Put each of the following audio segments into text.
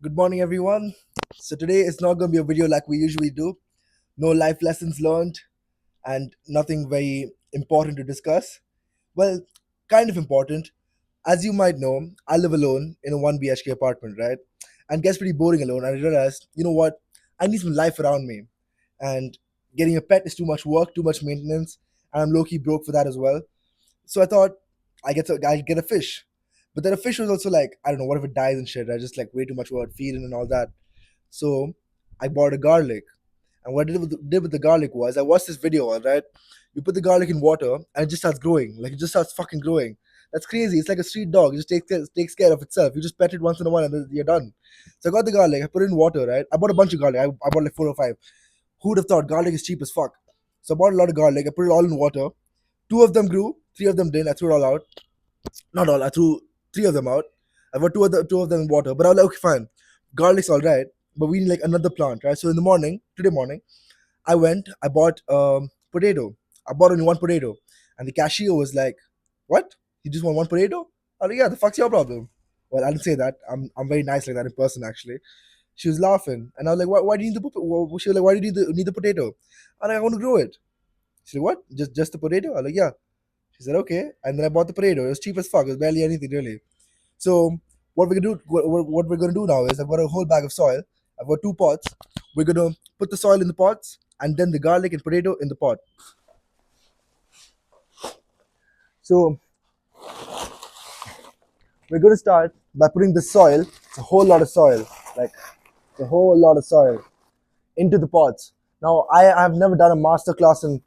Good morning, everyone. So, today it's not going to be a video like we usually do. No life lessons learned and nothing very important to discuss. Well, kind of important. As you might know, I live alone in a 1 BHK apartment, right? And gets pretty boring alone. And I realized, you know what? I need some life around me. And getting a pet is too much work, too much maintenance. And I'm low key broke for that as well. So I thought I get a fish. But then a fish was also like, I don't know, what if it dies and shit? I just like way too much work feeding and all that. So I bought a garlic. And what I did with the garlic was I watched this video, all right? You put the garlic in water and it just starts growing. Like it just starts fucking growing. That's crazy. It's like a street dog. It just takes care of itself. You just pet it once in a while and then you're done. So I got the garlic. I put it in water, right? I bought a bunch of garlic. I bought like four or five. Who would have thought garlic is cheap as fuck? So I bought a lot of garlic. I put it all in water. Two of them grew. Three of them didn't. I threw it all out. Not all. I threw three of them out. I put two of them in water. But I was like, okay, fine. Garlic's all right, but we need like another plant, right? So in the morning, today morning, I went. I bought potato. I bought only one potato, and the cashier was like, "What? You just want one potato?" I was like, "Yeah, the fuck's your problem?" Well, I didn't say that. I'm very nice like that in person actually. She was laughing, and I was like, "Why do you need the She was like, "Why do you need the potato?" I'm like, "I want to grow it." She said, "What? Just the potato?" I was like, "Yeah." She said, "Okay," and then I bought the potato. It was cheap as fuck. It was barely anything really. So what we're gonna do now is I've got a whole bag of soil. I've got two pots. We're gonna put the soil in the pots and then the garlic and potato in the pot. So we're gonna start by putting the soil. It's a whole lot of soil, like a whole lot of soil, into the pots. Now I have never done a master class in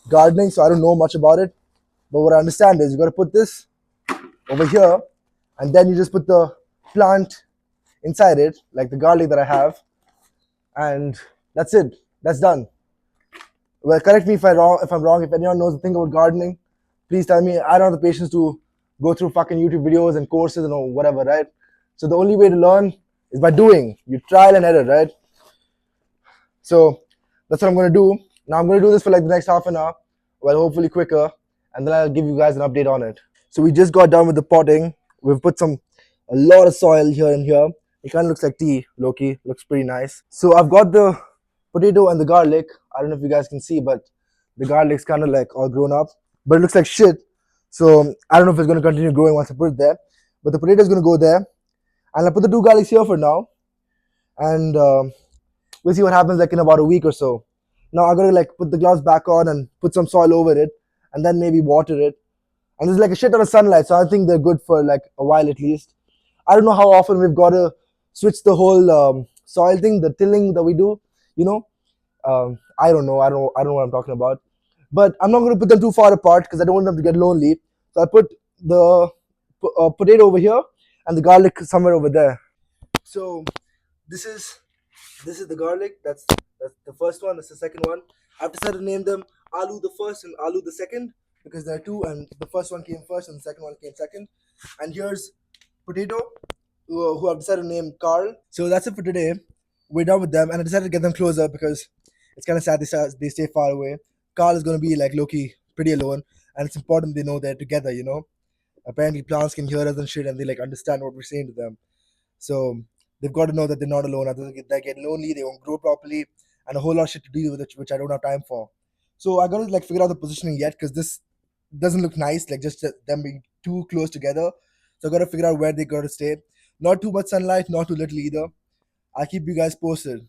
gardening, so I don't know much about it. But what I understand is you got to put this over here, and then you just put the plant inside it, like the garlic that I have, and that's it. That's done. Well, correct me if I'm wrong. If I'm wrong, if anyone knows a thing about gardening, please tell me. I don't have the patience to go through fucking YouTube videos and courses and whatever, right? So the only way to learn is by doing. You trial and error, right? So that's what I'm gonna do. Now I'm gonna do this for like the next half an hour, well, hopefully quicker, and then I'll give you guys an update on it. So we just got done with the potting. We've put a lot of soil here and here. It kind of looks like tea, Loki. Looks pretty nice. So I've got the potato and the garlic. I don't know if you guys can see, but the garlic's kind of like all grown up, but it looks like shit. So I don't know if it's gonna continue growing once I put it there. But the potato's gonna go there, and I put the two garlics here for now, and we'll see what happens like in about a week or so. Now I gotta like put the gloves back on and put some soil over it, and then maybe water it. And there's like a shit ton of sunlight, so I think they're good for like a while at least. I don't know how often we've got to switch the whole soil thing, the tilling that we do. You know, I don't know. I don't know what I'm talking about. But I'm not going to put them too far apart because I don't want them to get lonely. So I put the potato over here and the garlic somewhere over there. So this is the garlic. That's the first one. That's the second one. I've decided to name them Aloo the first and Aloo the second because there are two, and the first one came first and the second one came second. And here's Potato, who I've decided to name Carl. So that's it for today. We're done with them, and I decided to get them closer because it's kind of sad they stay far away. Carl is going to be like Loki, pretty alone, and it's important they know they're together. Apparently plants can hear us and shit, and they like understand what we're saying to them. So they've got to know that they're not alone. Otherwise, they get lonely, they won't grow properly, and a whole lot of shit to deal with, which I don't have time for. So I gotta like figure out the positioning yet because this doesn't look nice. Like just them being too close together. So I gotta figure out where they gotta stay. Not too much sunlight, not too little either. I'll keep you guys posted.